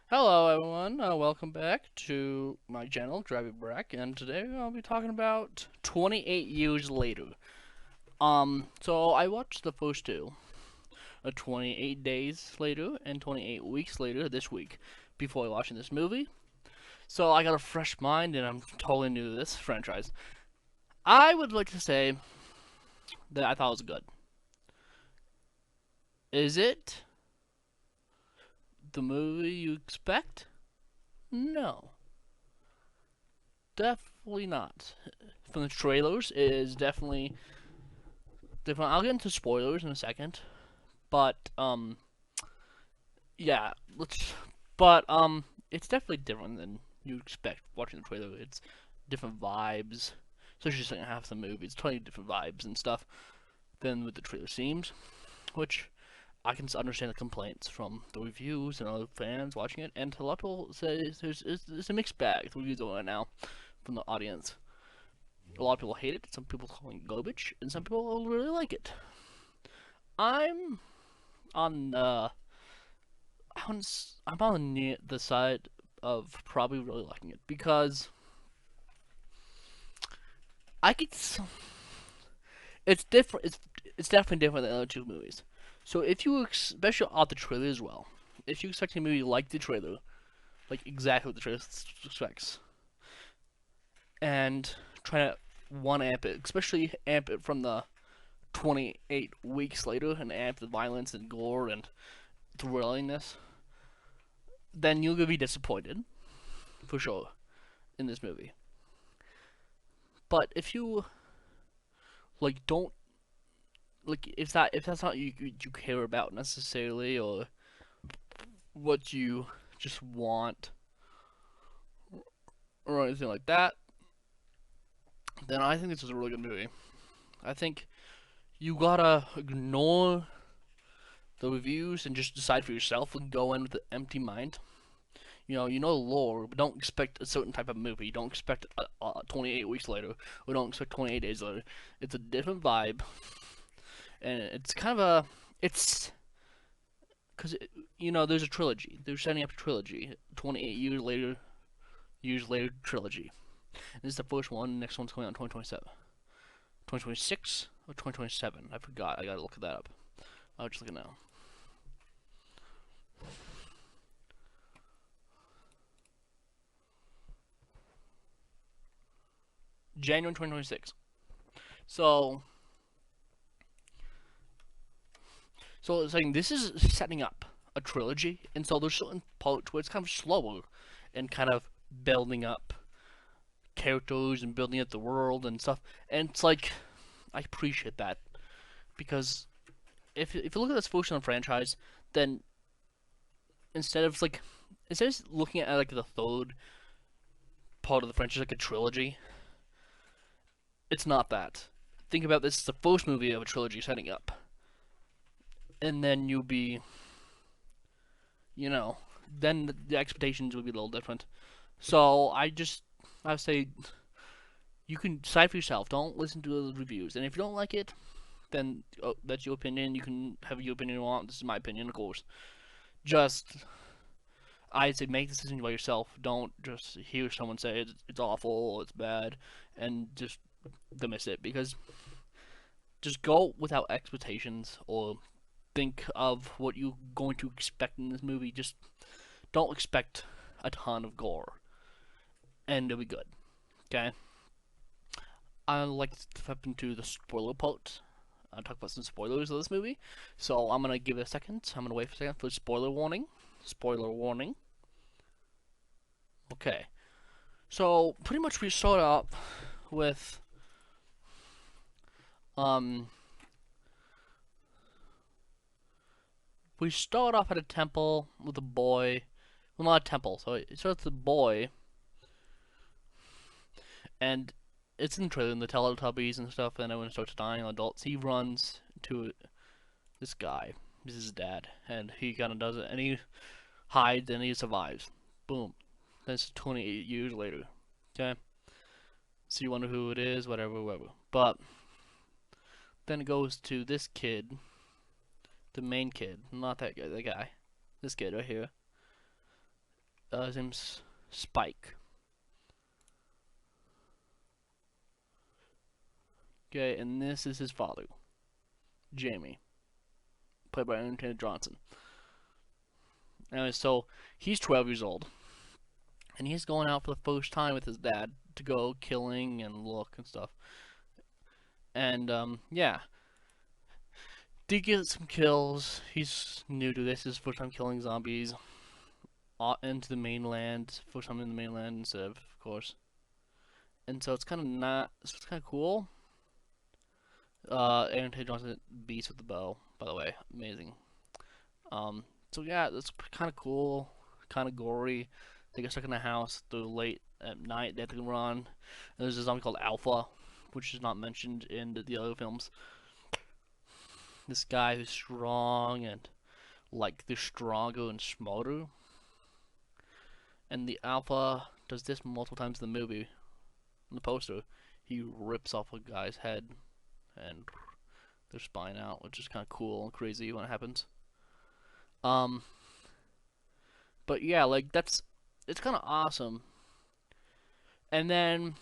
Hello everyone, welcome back to my channel, Driving Brack, and today I'll be talking about 28 Years Later. So I watched the first two, 28 Days Later and 28 Weeks Later this week, before watching this movie. So I got a fresh mind and I'm totally new to this franchise. I would like to say that I thought it was good. Is it the movie you expect? No, definitely not. From the trailers, it is definitely different. I'll get into spoilers in a second, but yeah, let's. But it's definitely different than you expect watching the trailer. It's different vibes, especially the second half of the movie. It's totally different vibes and stuff than what the trailer seems, which I can understand the complaints from the reviews and other fans watching it, and a lot of people say there's a mixed bag. The reviews right now from the audience. A lot of people hate it. Some people calling it garbage, and some people really like it. I'm on I'm on the side of probably really liking it because I could. It's different. It's definitely different than the other two movies. So if you especially off the trailer as well, if you expect a movie like the trailer, like exactly what the trailer expects, and try to one amp it, especially amp it from the 28 weeks later, and amp the violence and gore and thrillingness, then you're gonna be disappointed for sure in this movie. But if you don't if that's not you care about necessarily, or what you just want or anything like that, then I think this is a really good movie. I think you gotta ignore the reviews and just decide for yourself and go in with an empty mind. You know the lore, but don't expect a certain type of movie. Don't expect 28 weeks later, or don't expect 28 days later. It's a different vibe, and it's kind of it's because there's a trilogy. They're setting up a trilogy. 28 years later trilogy. And this is the first one. Next one's coming out in 2027, 2026 or 2027. I forgot. I gotta look that up. I'll just look it now. January 2026. So, so it's like this is setting up a trilogy, and so there's certain parts where it's kind of slower and kind of building up characters and building up the world and stuff. And it's like I appreciate that because if you look at this first on franchise, then instead of like instead of looking at like the third part of the franchise like a trilogy, it's not that. Think about this as the first movie of a trilogy setting up, and then you'll be, you know, then the expectations would be a little different. So I would say you can decide for yourself. Don't listen to the reviews, and if you don't like it, then that's your opinion. You can have your opinion you want. This is my opinion, of course. Just I'd say make the decision by yourself. Don't just hear someone say it's awful or it's bad, and just dismiss it because just go without expectations or think of what you're going to expect in this movie. Just don't expect a ton of gore, and it'll be good. Okay. I'd like to step into the spoiler part. I'll talk about some spoilers of this movie. So I'm gonna give it a second. I'm gonna wait for a second for spoiler warning. Spoiler warning. Okay. So pretty much we start up with um we start off at a temple with a boy. Well, not a temple. So it starts with a boy, and it's in the trailer, and the Teletubbies and stuff, and everyone starts dying. Adults. He runs to this guy. This is his dad, and he kind of does it, and he hides, and he survives. Boom. That's 28 years later. Okay. So you wonder who it is, whatever, whatever. But then it goes to this kid, the main kid, not that guy, the guy, this kid right here, his name's Spike. Okay, and this is his father, Jamie, played by Aaron Taylor Johnson. Anyway, so he's 12 years old, and he's going out for the first time with his dad to go killing and look and stuff. And yeah, did get some kills. He's new to this. His first time killing zombies into the mainland. First time in the mainland instead of course. And so it's kind of not. It's kind of cool. Aaron Taylor Johnson beats with the bow, by the way, amazing. So yeah, that's kind of cool, kind of gory. They get stuck in a house through late at night. They have to run. And there's a zombie called Alpha, which is not mentioned in the other films. This guy who's strong and like they're stronger and smarter. And the Alpha does this multiple times in the movie. In the poster, he rips off a guy's head and their spine out, which is kind of cool and crazy when it happens. But yeah, like it's kind of awesome. And then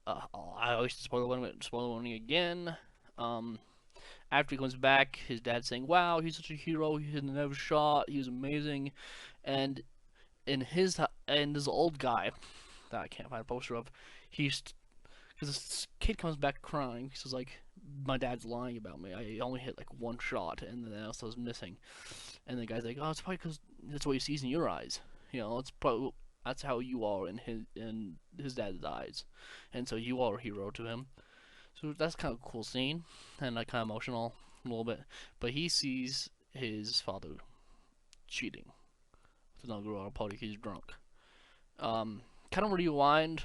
I always spoil warning again. After he comes back, his dad's saying, "Wow, he's such a hero. He had never shot. He was amazing." And this old guy that I can't find a poster of, he's because this kid comes back crying. He says like, "My dad's lying about me. I only hit like one shot, and then else I was missing." And the guy's like, "Oh, it's probably because that's what he sees in your eyes. You know, it's probably that's how you are in his dad's eyes, and so you are a hero to him." So that's kind of a cool scene, and like kind of emotional a little bit. But he sees his father cheating with another girl at a party. He's drunk. Kind of rewind,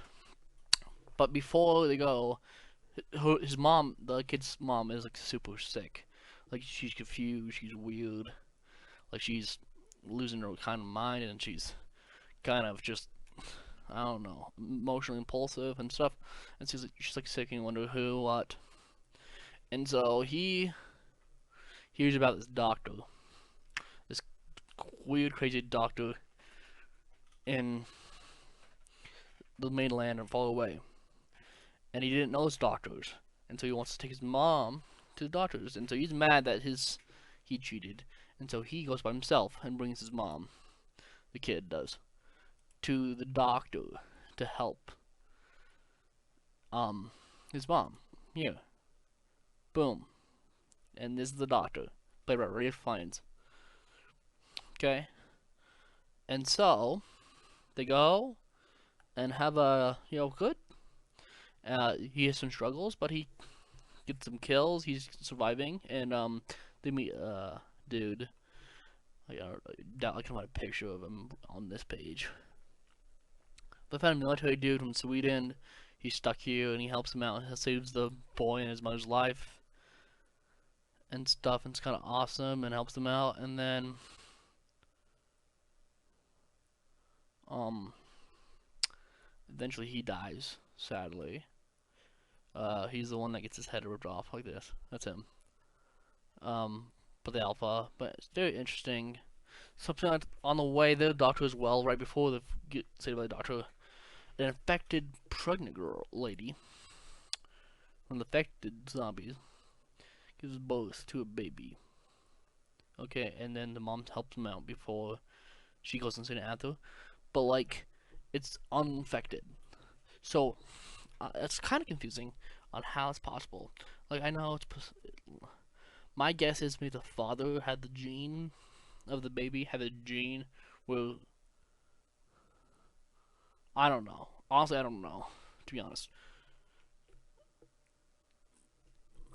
but before they go, his mom, the kid's mom, is like super sick. Like she's confused, she's weird, like she's losing her kind of mind, and she's kind of just I don't know, emotionally impulsive and stuff. And she's like sick and wonder who, what. And so he hears about this doctor, this weird, crazy doctor in the mainland and far away. And he didn't know his doctors, and so he wants to take his mom to the doctors. And so he's mad that he cheated, and so he goes by himself and brings his mom, the kid does, to the doctor to help his mom. Here, boom, and this is the doctor, played by Ralph Fiennes. Okay, and so they go and have a good. He has some struggles, but he gets some kills. He's surviving, and they meet dude. I can find a picture of him on this page. They found a military dude from Sweden. He's stuck here, and he helps him out. He saves the boy and his mother's life and stuff. And it's kind of awesome, and helps them out. And then eventually he dies, sadly. He's the one that gets his head ripped off like this. That's him. But the Alpha. But it's very interesting. Something like on the way, the doctor as well, right before they get saved by the doctor, an infected pregnant lady from the infected zombies gives birth to a baby. Okay, and then the mom helps him out before she goes insane after. But like, it's uninfected. So it's kind of confusing on how it's possible. Like I know my guess is maybe the father had the gene of the baby, had the gene where I don't know. Honestly, I don't know. To be honest,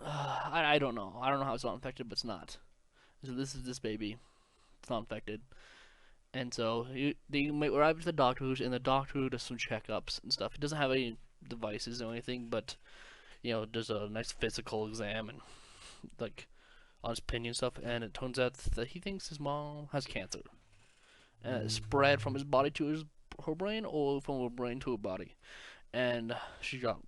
I don't know. I don't know how it's not infected, but it's not. So this is this baby. It's not infected. And so they arrive to the doctors, and the doctor does some checkups and stuff. He doesn't have any devices or anything, but does a nice physical exam and like on his opinion and stuff. And it turns out that he thinks his mom has cancer, and it spread from his body to her brain, or from her brain to her body. And she got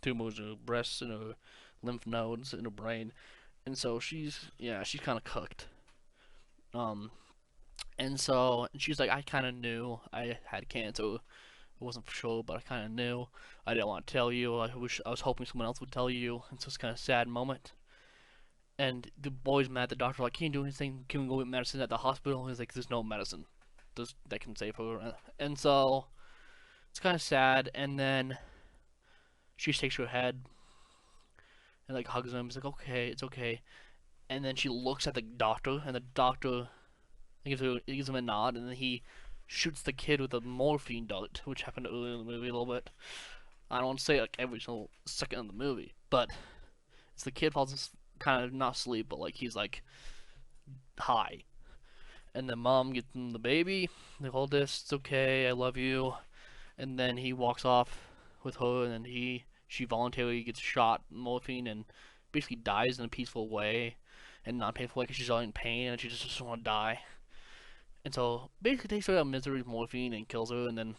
tumors in her breasts and her lymph nodes in her brain, and so she's kind of cooked. And so and she's like, I kind of knew I had cancer. It wasn't for sure, but I kind of knew. I didn't want to tell you. I was hoping someone else would tell you. And so it's kind of sad moment. And the boy's mad at the doctor, like, can't do anything. Can we go get medicine at the hospital? He's like, there's no medicine that can save her. And so it's kind of sad. And then she shakes her head and like hugs him. He's like, okay, it's okay. And then she looks at the doctor, and the doctor gives him a nod, and then he shoots the kid with a morphine dart, which happened earlier in the movie a little bit. I don't want to say like every single second of the movie, but it's the kid falls kind of not asleep, but like he's like high, and the mom gets him the baby. They hold this, it's okay, I love you, and then he walks off with her, and then she voluntarily gets shot morphine and basically dies in a peaceful way and not painful way because she's all in pain and she just doesn't want to die. And so basically takes her out of misery with morphine and kills her, and then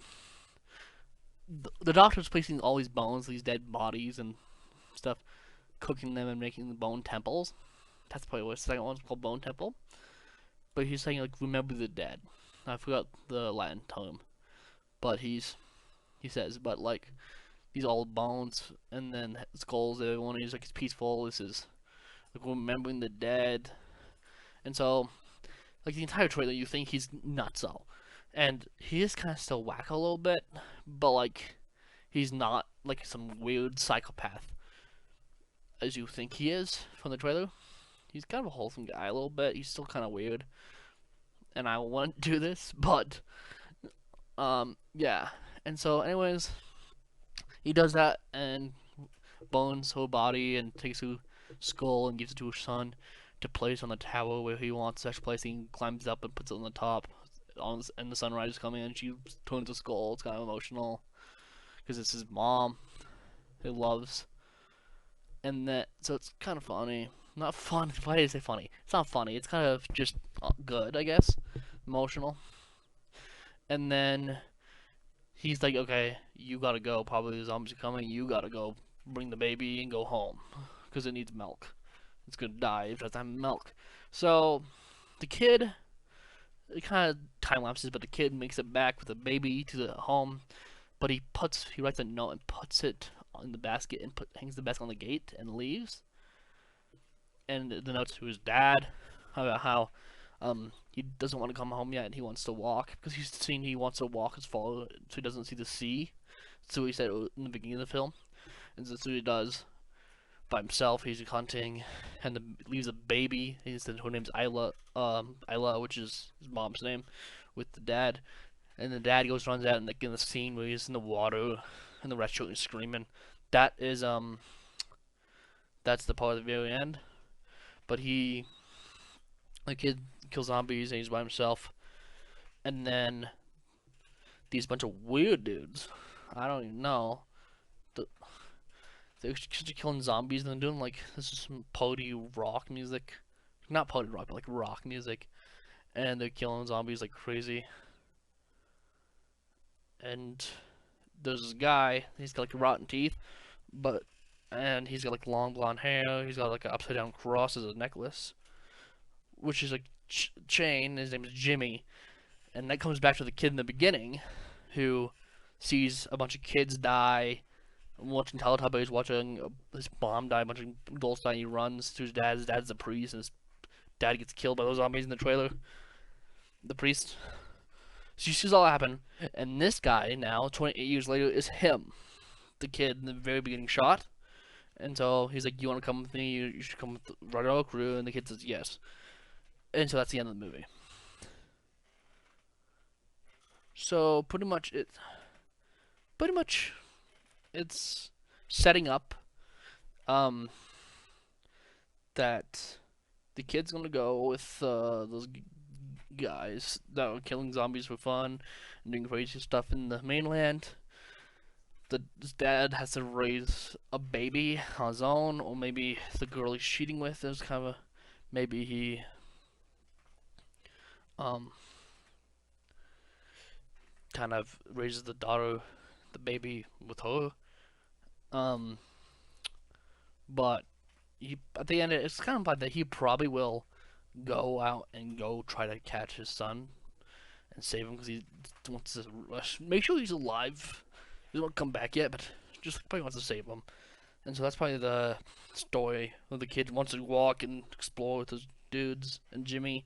the doctor's placing all these bones, these dead bodies and stuff, cooking them and making the bone temples. That's probably what the second one's called, Bone Temple. But he's saying like, remember the dead. I forgot the Latin term, but he says, but like these all bones and then skulls. Everyone, he's like, it's peaceful. This is like remembering the dead, and so like the entire trailer, you think he's nutso, and he is kind of still whack a little bit, but like he's not like some weird psychopath as you think he is from the trailer. He's kind of a wholesome guy a little bit. He's still kind of weird, and I want to do this, but yeah. And so, anyways, he does that and bones her body and takes her skull and gives it to her son to place on the tower where he wants such place. He climbs up and puts it on the top. And the sunrise is coming, and she turns the skull. It's kind of emotional because it's his mom who loves, and that so it's kind of funny. Not fun. Why did I say funny? It's not funny. It's kind of just good, I guess. Emotional. And then he's like, okay, you gotta go. Probably the zombies are coming. You gotta go bring the baby and go home because it needs milk. It's gonna die if it doesn't have milk. So the kid, it kind of time lapses, but the kid makes it back with the baby to the home. But he writes a note and puts it in the basket and hangs the basket on the gate and leaves. And the note's to his dad about how he doesn't want to come home yet and he wants to walk because he's seen he wants to walk as far so he doesn't see the sea. So he said in the beginning of the film, and that's what he does by himself. He's hunting and leaves a baby. He said her name's Isla, which is his mom's name, with the dad. And the dad runs out and like in the scene where he's in the water and the restaurant is screaming. That is that's the part of the very end. But the kid kills zombies and he's by himself. And then these bunch of weird dudes, I don't even know, they're just killing zombies and they're doing like, this is some party rock music. Not party rock, but like rock music. And they're killing zombies like crazy. And there's this guy, he's got like rotten teeth, and he's got like long blonde hair, he's got like an upside down cross as a necklace, which is a chain. His name is Jimmy, and that comes back to the kid in the beginning, who sees a bunch of kids die, watching Teletubbies, watching his mom die, a bunch of adults die, and he runs to his dad. His dad's the priest, and his dad gets killed by those zombies in the trailer. The priest. So you see all that happen, and this guy now, 28 years later, is him, the kid in the very beginning shot. And so he's like, "You want to come with me? You should come with the Radar crew." And the kid says yes. And so that's the end of the movie. So pretty much it's setting up that the kid's gonna go with those guys that are killing zombies for fun and doing crazy stuff in the mainland. His dad has to raise a baby on his own, or maybe the girl he's cheating with is kind of maybe he kind of raises the baby with her. But at the end, it's kind of like that he probably will go out and go try to catch his son and save him because he wants to make sure he's alive. He doesn't come back yet, but just probably wants to save him. And so that's probably the story of the kid wants to walk and explore with his dudes, and Jimmy,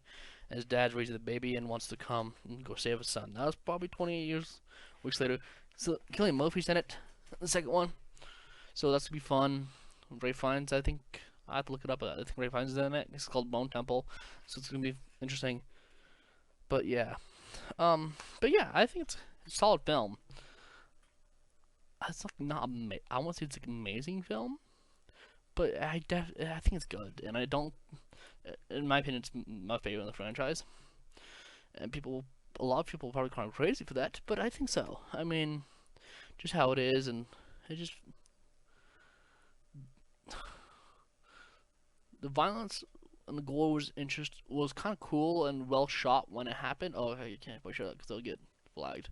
and his dad's raising the baby and wants to come and go save his son. That was probably 28 weeks later. So Cillian Murphy's in it, the second one. So that's gonna be fun. Ray Fiennes, I think I have to look it up. I think Ray Fiennes is in it. It's called Bone Temple, so it's gonna be interesting. But yeah, I think it's a solid film. It's like not I won't say it's like an amazing film, but I think it's good, and I don't. In my opinion, it's my favorite in the franchise. And a lot of people probably call me crazy for that, but I think so. I mean, just how it is, and it just the violence and the gore was kind of cool and well shot when it happened. Oh, okay, you can't push that because they'll get flagged.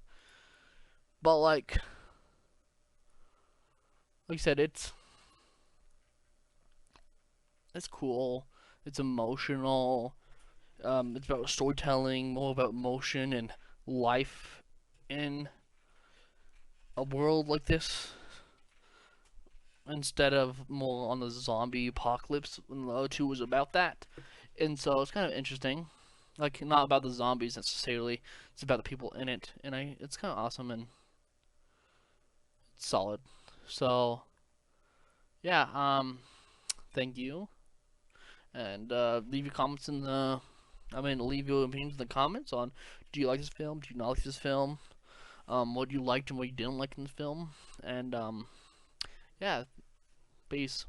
But like I said, it's cool. It's emotional. It's about storytelling, more about emotion and life in a world like this, instead of more on the zombie apocalypse. When the other two was about that, and so it's kind of interesting. Like, not about the zombies necessarily. It's about the people in it, and it's kind of awesome and it's solid. So yeah, thank you, and leave your comments in the. Leave your opinions in the comments on, do you like this film? Do you not like this film? What you liked and what you didn't like in the film? And yeah, peace.